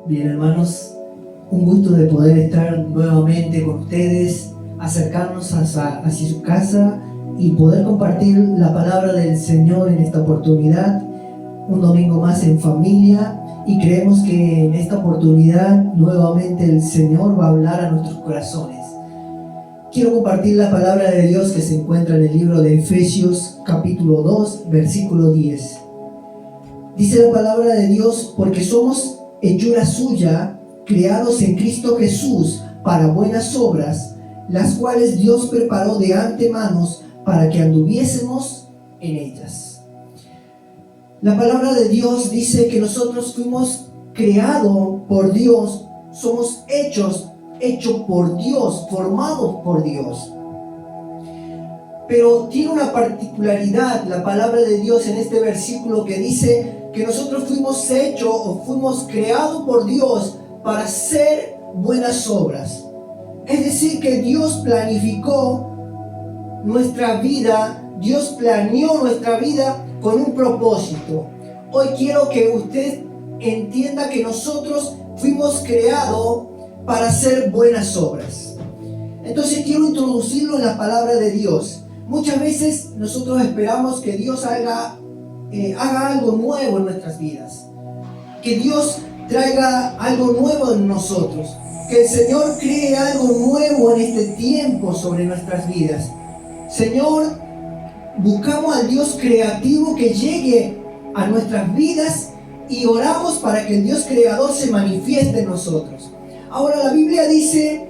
Bien, hermanos, un gusto de poder estar nuevamente con ustedes, acercarnos hacia su casa y poder compartir la palabra del Señor en esta oportunidad, un domingo más en familia, y creemos que en esta oportunidad nuevamente el Señor va a hablar a nuestros corazones. Quiero compartir la palabra de Dios que se encuentra en el libro de Efesios capítulo 2, versículo 10. Dice la palabra de Dios: porque somos hechura suya, creados en Cristo Jesús para buenas obras, las cuales Dios preparó de antemano para que anduviésemos en ellas. La palabra de Dios dice que nosotros fuimos creados por Dios, somos hechos por Dios, formados por Dios. Pero tiene una particularidad la palabra de Dios en este versículo, que dice que nosotros fuimos hechos o fuimos creados por Dios para hacer buenas obras. Es decir, que Dios planificó nuestra vida, Dios planeó nuestra vida con un propósito. Hoy quiero que usted entienda que nosotros fuimos creados para hacer buenas obras. Entonces quiero introducirlo en la palabra de Dios. Muchas veces nosotros esperamos que Dios haga algo nuevo en nuestras vidas, que Dios traiga algo nuevo en nosotros, que el Señor cree algo nuevo en este tiempo sobre nuestras vidas. Señor, buscamos al Dios creativo que llegue a nuestras vidas y oramos para que el Dios creador se manifieste en nosotros. Ahora la Biblia dice,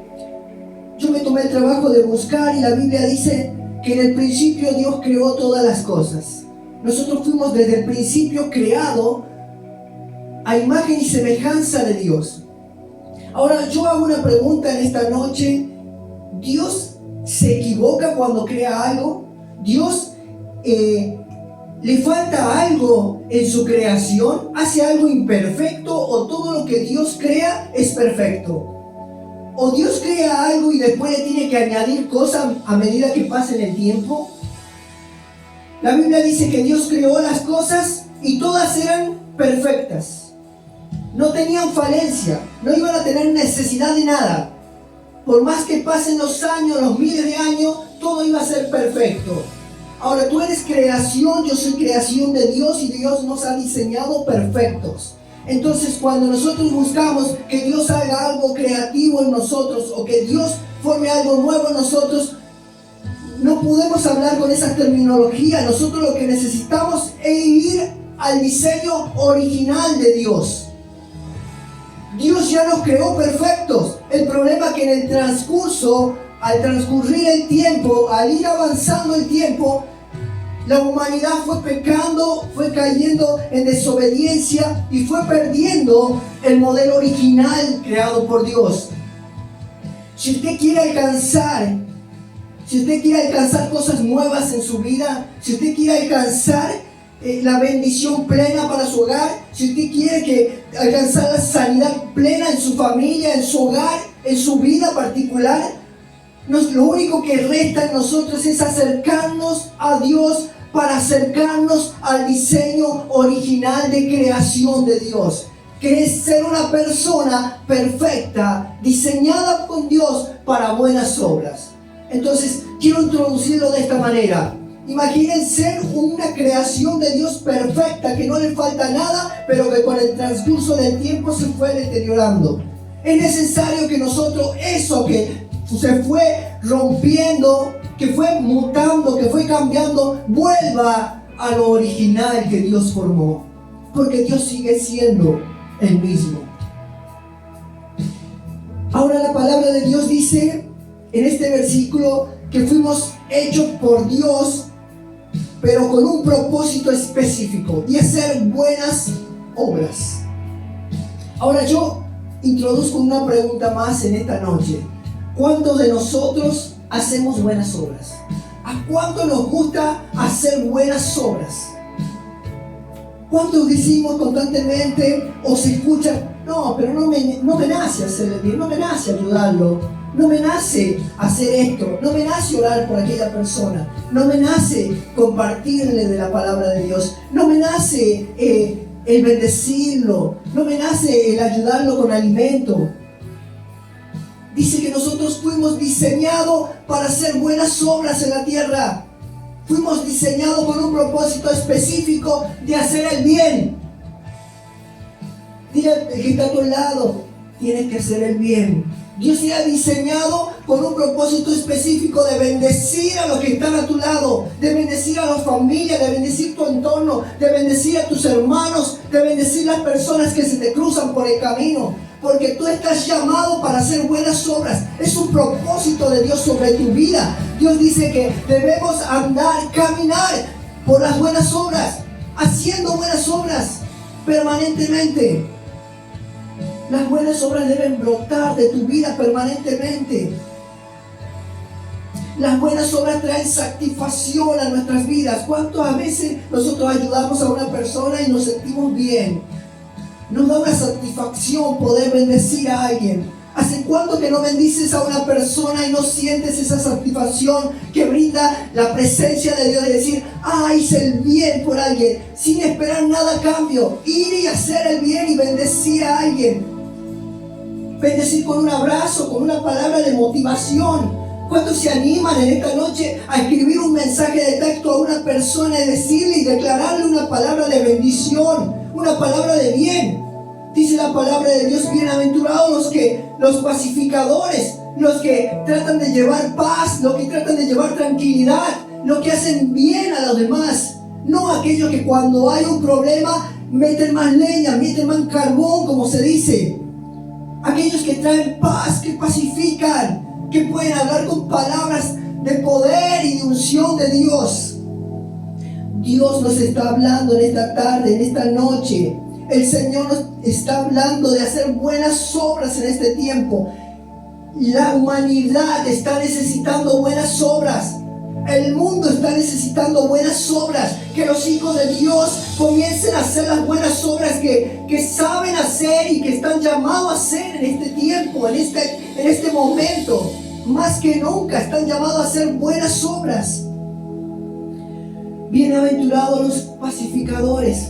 yo me tomé el trabajo de buscar, y la Biblia dice que en el principio Dios creó todas las cosas. Nosotros fuimos desde el principio creados a imagen y semejanza de Dios. Ahora yo hago una pregunta en esta noche: ¿Dios se equivoca cuando crea algo? ¿Dios le falta algo en su creación? ¿Hace algo imperfecto? ¿O todo lo que Dios crea es perfecto? ¿O Dios crea algo y después le tiene que añadir cosas a medida que pasa en el tiempo? La Biblia dice que Dios creó las cosas y todas eran perfectas. No tenían falencia, no iban a tener necesidad de nada. Por más que pasen los años, los miles de años, todo iba a ser perfecto. Ahora tú eres creación, yo soy creación de Dios, y Dios nos ha diseñado perfectos. Entonces cuando nosotros buscamos que Dios haga algo creativo en nosotros, o que Dios forme algo nuevo en nosotros, no podemos hablar con esa terminología. Nosotros lo que necesitamos es ir al diseño original de Dios. Dios ya nos creó perfectos. El problema es que en el transcurso, al transcurrir el tiempo, al ir avanzando el tiempo, la humanidad fue pecando, fue cayendo en desobediencia y fue perdiendo el modelo original creado por Dios. Si usted quiere alcanzar cosas nuevas en su vida, si usted quiere alcanzar la bendición plena para su hogar, si usted quiere alcanzar la sanidad plena en su familia, en su hogar, en su vida particular, lo único que resta en nosotros es acercarnos a Dios, para acercarnos al diseño original de creación de Dios, que es ser una persona perfecta, diseñada con Dios para buenas obras. Entonces, quiero introducirlo de esta manera. Imaginen ser una creación de Dios perfecta, que no le falta nada, pero que con el transcurso del tiempo se fue deteriorando. Es necesario que nosotros, eso que se fue rompiendo, que fue mutando, que fue cambiando, vuelva a lo original que Dios formó. Porque Dios sigue siendo el mismo. Ahora la palabra de Dios dice en este versículo que fuimos hechos por Dios, pero con un propósito específico, y hacer buenas obras. Ahora yo introduzco una pregunta más en esta noche: ¿cuántos de nosotros hacemos buenas obras? ¿A cuánto nos gusta hacer buenas obras? ¿Cuántos decimos constantemente o se escucha: no, pero no me nace hacerle bien, no me nace ayudarlo, no me nace hacer esto, no me nace orar por aquella persona, no me nace compartirle de la palabra de Dios, no me nace el bendecirlo, no me nace el ayudarlo con alimento. Dice que nosotros fuimos diseñados para hacer buenas obras en la tierra. Fuimos diseñados con un propósito específico de hacer el bien. Dile al que está a tu lado, tienes que hacer el bien. Dios te ha diseñado con un propósito específico de bendecir a los que están a tu lado, de bendecir a las familias, de bendecir tu entorno, de bendecir a tus hermanos, de bendecir a las personas que se te cruzan por el camino. Porque tú estás llamado para hacer buenas obras. Es un propósito de Dios sobre tu vida. Dios dice que debemos andar, caminar por las buenas obras, haciendo buenas obras permanentemente. Las buenas obras deben brotar de tu vida permanentemente. Las buenas obras traen satisfacción a nuestras vidas. ¿Cuántas veces nosotros ayudamos a una persona y nos sentimos bien? Nos da una satisfacción poder bendecir a alguien. ¿Hace cuánto que no bendices a una persona y no sientes esa satisfacción que brinda la presencia de Dios de decir, hice el bien por alguien, sin esperar nada a cambio? Ir y hacer el bien y bendecir a alguien. Bendecir con un abrazo, con una palabra de motivación. ¿Cuántos se animan en esta noche a escribir un mensaje de texto a una persona y decirle y declararle una palabra de bendición, una palabra de bien? Dice la palabra de Dios, bienaventurados los pacificadores, los que tratan de llevar paz, los que tratan de llevar tranquilidad, los que hacen bien a los demás. No aquellos que cuando hay un problema meten más leña, meten más carbón, como se dice. Aquellos que traen paz, que pacifican, que pueden hablar con palabras de poder y de unción de Dios. Dios nos está hablando en esta tarde, en esta noche. El Señor nos está hablando de hacer buenas obras en este tiempo. La humanidad está necesitando buenas obras. El mundo está necesitando buenas obras. Que los hijos de Dios comiencen a hacer las buenas obras que saben hacer y que están llamados a hacer en este tiempo, en este momento. Más que nunca están llamados a hacer buenas obras. Bienaventurados los pacificadores.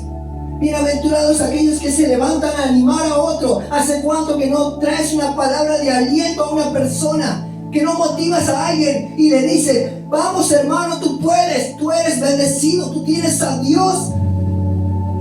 Bienaventurados aquellos que se levantan a animar a otro. ¿Hace cuánto que no traes una palabra de aliento a una persona? Que no motivas a alguien y le dices, vamos hermano, tú puedes, tú eres bendecido, tú tienes a Dios.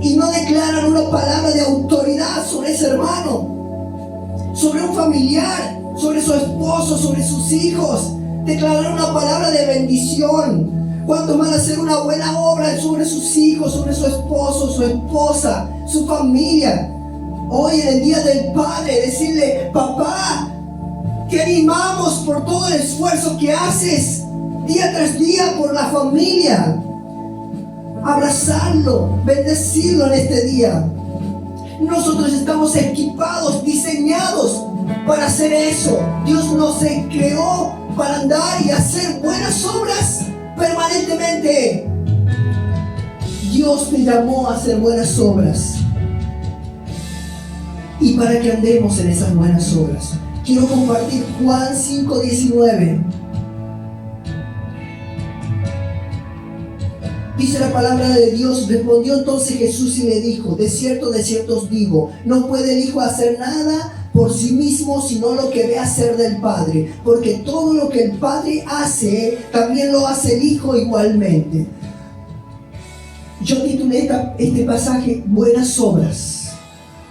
Y no declaran una palabra de autoridad sobre ese hermano, sobre un familiar, sobre su esposo, sobre sus hijos. Declarar una palabra de bendición. ¿Cuántos van a hacer una buena obra sobre sus hijos, sobre su esposo, su esposa, su familia? Hoy en el Día del Padre, decirle, papá, te animamos por todo el esfuerzo que haces día tras día por la familia. Abrazarlo, bendecirlo en este día. Nosotros estamos equipados, diseñados para hacer eso. Dios nos creó para andar y hacer buenas obras permanentemente. Dios te llamó a hacer buenas obras y para que andemos en esas buenas obras. Quiero compartir Juan 5:19. Dice la palabra de Dios, respondió entonces Jesús y le dijo, de cierto os digo, no puede el Hijo hacer nada por sí mismo, sino lo que ve hacer del Padre, porque todo lo que el Padre hace, también lo hace el Hijo igualmente. Yo titulé este pasaje, buenas obras.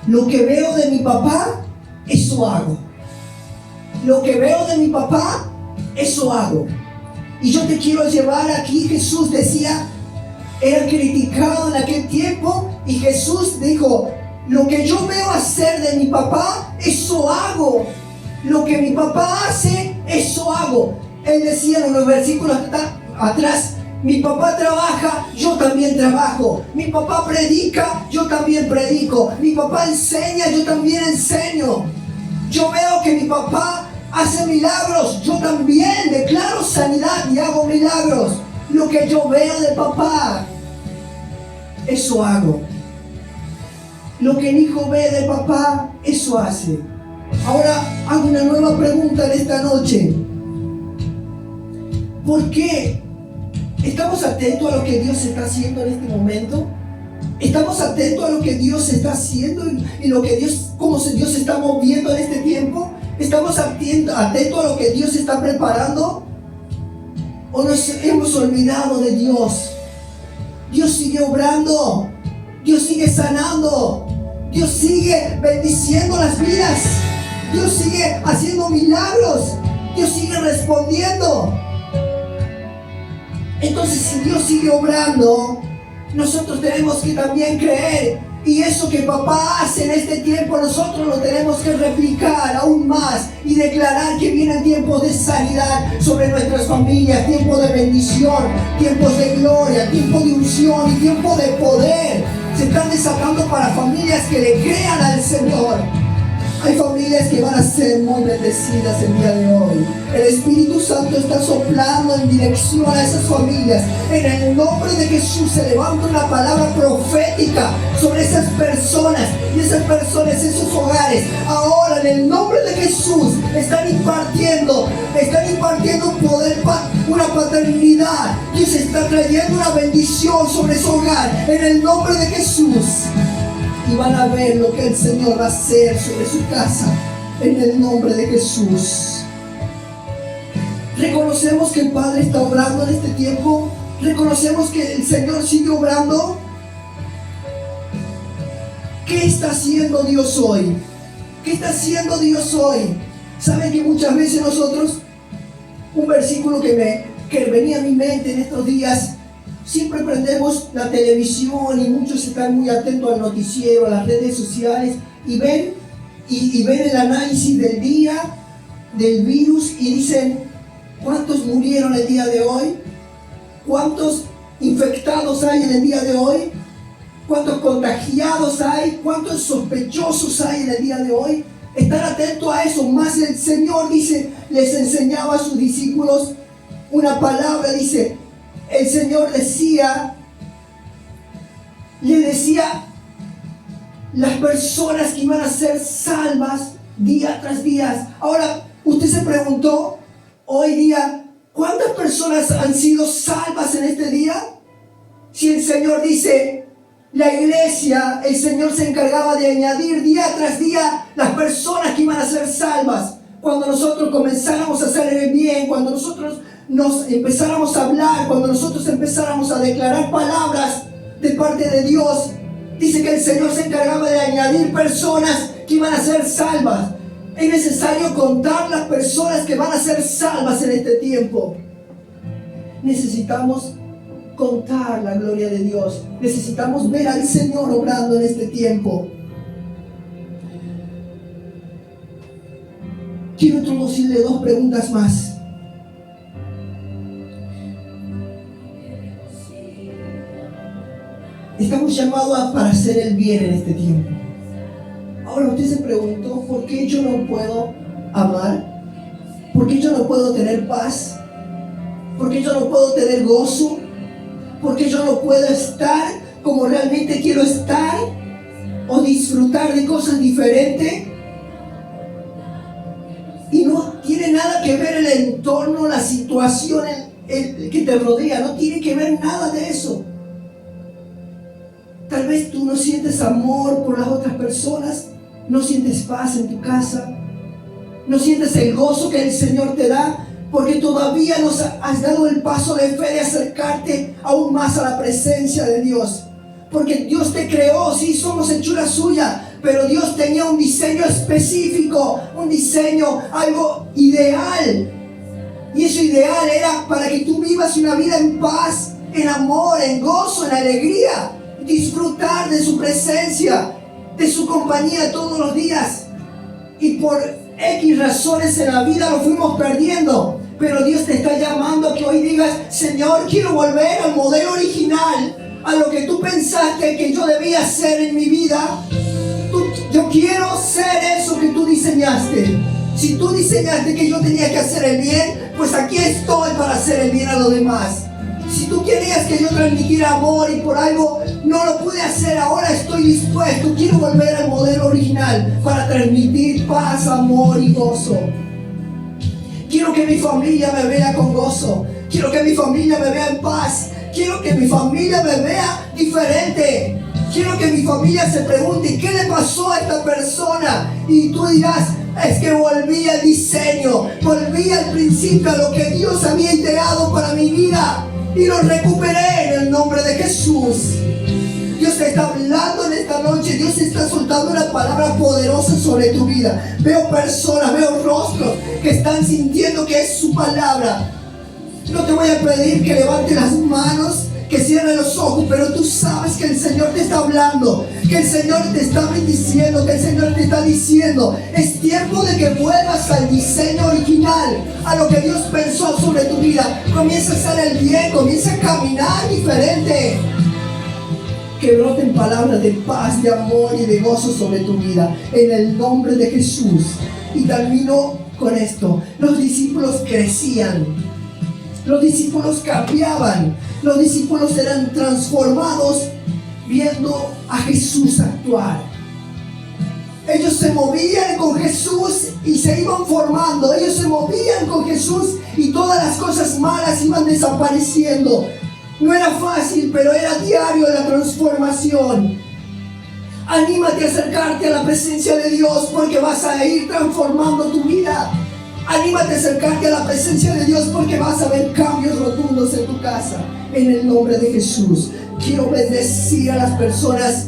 Lo que veo de mi papá, eso hago. Lo que veo de mi papá, eso hago. Y yo te quiero llevar aquí. Jesús decía, era criticado en aquel tiempo, y Jesús dijo, lo que yo veo hacer de mi papá, eso hago. Lo que mi papá hace, eso hago. Él decía en los versículos atrás, mi papá trabaja, yo también trabajo. Mi papá predica, yo también predico. Mi papá enseña, yo también enseño. Yo veo que mi papá hace milagros, yo también declaro sanidad y hago milagros. Lo que yo veo de papá, eso hago. Lo que el hijo ve de papá, eso hace. Ahora hago una nueva pregunta en esta noche. ¿Por qué? ¿Estamos atentos a lo que Dios está haciendo en este momento? Estamos atentos a lo que Dios está haciendo y lo que cómo Dios se está moviendo en este tiempo. Estamos atentos a lo que Dios está preparando. ¿O nos hemos olvidado de Dios? Dios sigue obrando. Dios sigue sanando. Dios sigue bendiciendo las vidas. Dios sigue haciendo milagros. Dios sigue respondiendo. Entonces, si Dios sigue obrando, nosotros tenemos que también creer. Y eso que papá hace en este tiempo, nosotros lo tenemos que replicar aún más y declarar que vienen tiempos de sanidad sobre nuestras familias, tiempos de bendición, tiempos de gloria, tiempos de unción y tiempos de poder. Se están desatando para familias que le crean al Señor. Hay familias que van a ser muy bendecidas el día de hoy. El Espíritu Santo está soplando en dirección a esas familias. En el nombre de Jesús se levanta una palabra profética sobre esas personas. Y esas personas, esos hogares, ahora en el nombre de Jesús están impartiendo un poder, una paternidad. Dios está trayendo una bendición sobre su hogar en el nombre de Jesús. Y van a ver lo que el Señor va a hacer sobre su casa en el nombre de Jesús. Reconocemos que el Padre está obrando en este tiempo. Reconocemos que el Señor sigue obrando. ¿Qué está haciendo Dios hoy? ¿Qué está haciendo Dios hoy? Saben que muchas veces nosotros, un versículo que venía a mi mente en estos días, siempre prendemos la televisión y muchos están muy atentos al noticiero, a las redes sociales y ven el análisis del día del virus y dicen ¿cuántos murieron el día de hoy? ¿Cuántos infectados hay en el día de hoy? ¿Cuántos contagiados hay? ¿Cuántos sospechosos hay en el día de hoy? Estar atento a eso. Más el Señor dice, les enseñaba a sus discípulos una palabra, dice, el Señor le decía las personas que iban a ser salvas día tras día. Ahora, usted se preguntó hoy día, ¿cuántas personas han sido salvas en este día? Si el Señor dice, la iglesia, el Señor se encargaba de añadir día tras día las personas que iban a ser salvas. Cuando nosotros comenzáramos a hacer el bien, cuando nosotros nos empezáramos a hablar, cuando nosotros empezáramos a declarar palabras de parte de Dios, dice que el Señor se encargaba de añadir personas que iban a ser salvas. Es necesario contar las personas que van a ser salvas en este tiempo. Necesitamos contar la gloria de Dios. Necesitamos ver al Señor obrando en este tiempo. Quiero introducirle dos preguntas más. Estamos llamados para hacer el bien en este tiempo. Ahora usted se preguntó, ¿por qué yo no puedo amar? ¿Por qué yo no puedo tener paz? ¿Por qué yo no puedo tener gozo? ¿Por qué yo no puedo estar como realmente quiero estar? ¿O disfrutar de cosas diferentes? Y no tiene nada que ver el entorno, la situación que te rodea. No tiene que ver nada de eso. Tal vez tú no sientes amor por las otras personas, no sientes paz en tu casa, no sientes el gozo que el Señor te da, porque todavía no has dado el paso de fe de acercarte aún más a la presencia de Dios. Porque Dios te creó, sí, somos hechura suya, pero Dios tenía un diseño específico, un diseño, algo ideal. Y ese ideal era para que tú vivas una vida en paz, en amor, en gozo, en alegría. Disfrutar de su presencia, de su compañía todos los días. Y por X razones en la vida lo fuimos perdiendo. Pero Dios te está llamando a que hoy digas, Señor, quiero volver al modelo original, a lo que tú pensaste que yo debía ser en mi vida. Yo quiero ser eso que tú diseñaste. Si tú diseñaste que yo tenía que hacer el bien, pues aquí estoy para hacer el bien a los demás. Si tú querías que yo transmitiera amor y por algo no lo pude hacer, ahora estoy dispuesto. Quiero volver al modelo original para transmitir paz, amor y gozo. Quiero que mi familia me vea con gozo. Quiero que mi familia me vea en paz. Quiero que mi familia me vea diferente. Quiero que mi familia se pregunte, ¿qué le pasó a esta persona? Y tú dirás, es que volví al diseño, volví al principio, a lo que Dios había ideado para mi vida, y lo recuperé en el nombre de Jesús. Dios te está hablando en esta noche. Dios está soltando una palabra poderosa sobre tu vida. Veo personas, veo rostros que están sintiendo que es su palabra. No te voy a pedir que levantes las manos, que cierres los ojos, pero tú sabes que el Señor te está hablando, que el Señor te está bendiciendo, que el Señor te está diciendo, es tiempo de que vuelvas al diseño original, a lo que Dios pensó sobre tu vida. Comienza a hacer el bien, comienza a caminar diferente. Que broten palabras de paz, de amor y de gozo sobre tu vida, en el nombre de Jesús. Y termino con esto. Los discípulos crecían, los discípulos cambiaban, los discípulos eran transformados viendo a Jesús actuar. Ellos se movían con Jesús y se iban formando. Ellos se movían con Jesús y todas las cosas malas iban desapareciendo. No era fácil, pero era diario la transformación. Anímate a acercarte a la presencia de Dios, porque vas a ir transformando tu vida. Anímate a acercarte a la presencia de Dios, porque vas a ver cambios rotundos en tu casa. En el nombre de Jesús. Quiero bendecir a las personas,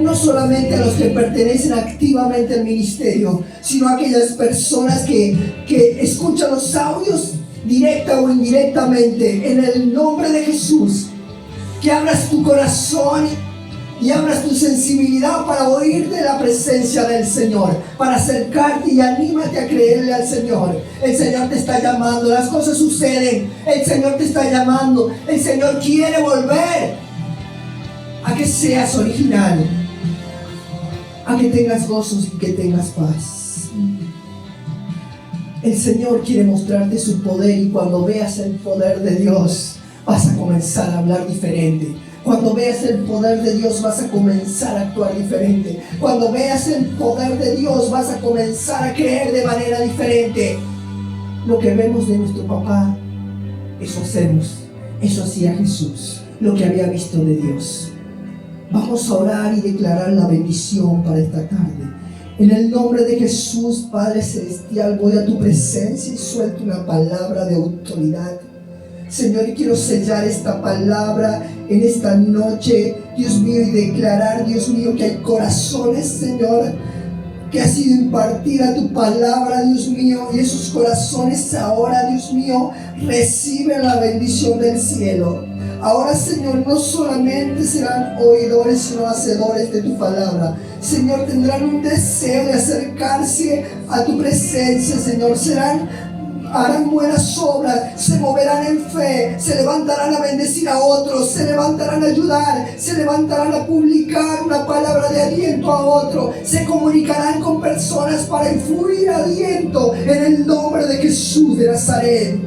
no solamente a los que pertenecen activamente al ministerio, sino a aquellas personas que escuchan los audios directa o indirectamente, en el nombre de Jesús. Que abras tu corazón y abras tu sensibilidad para oír de la presencia del Señor, para acercarte, y anímate a creerle al Señor. El Señor te está llamando, las cosas suceden, el Señor te está llamando, el Señor quiere volver a que seas original, a que tengas gozos y que tengas paz. El Señor quiere mostrarte su poder, y cuando veas el poder de Dios vas a comenzar a hablar diferente. Cuando veas el poder de Dios vas a comenzar a actuar diferente. Cuando veas el poder de Dios vas a comenzar a creer de manera diferente. Lo que vemos de nuestro papá, eso hacemos. Eso hacía Jesús, lo que había visto de Dios. Vamos a orar y declarar la bendición para esta tarde. En el nombre de Jesús, Padre Celestial, voy a tu presencia y suelto una palabra de autoridad. Señor, y quiero sellar esta palabra en esta noche, Dios mío, y declarar, Dios mío, que hay corazones, Señor, que ha sido impartida tu palabra, Dios mío, y esos corazones ahora, Dios mío, reciben la bendición del cielo. Ahora, Señor, no solamente serán oidores, sino hacedores de tu palabra. Señor, tendrán un deseo de acercarse a tu presencia, Señor. Harán buenas obras, se moverán en fe, se levantarán a bendecir a otros, se levantarán a ayudar, se levantarán a publicar una palabra de aliento a otro, se comunicarán con personas para influir aliento en el nombre de Jesús de Nazaret.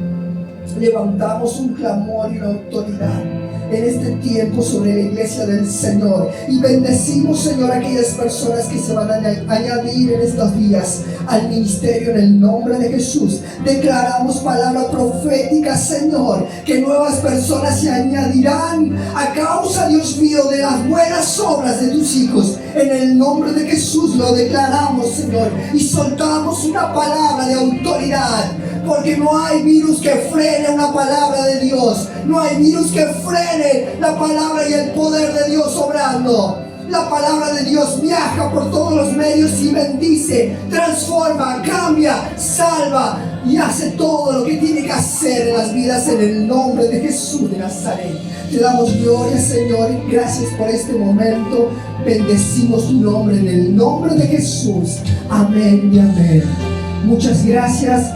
Levantamos un clamor y una autoridad en este tiempo sobre la iglesia del Señor, y bendecimos, Señor, a aquellas personas que se van a añadir en estos días al ministerio en el nombre de Jesús. Declaramos palabra profética, Señor, que nuevas personas se añadirán a causa, Dios mío, de las buenas obras de tus hijos. En el nombre de Jesús lo declaramos, Señor, y soltamos una palabra de autoridad, porque no hay virus que frene una palabra de Dios. No hay virus que frene la palabra y el poder de Dios obrando. La palabra de Dios viaja por todos los medios y bendice, transforma, cambia, salva y hace todo lo que tiene que hacer en las vidas, en el nombre de Jesús de Nazaret. Te damos gloria, Señor, y gracias por este momento. Bendecimos tu nombre en el nombre de Jesús. Amén y amén. Muchas gracias.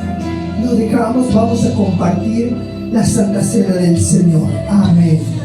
Nos dejamos, vamos a compartir la Santa Cena del Señor. Amén.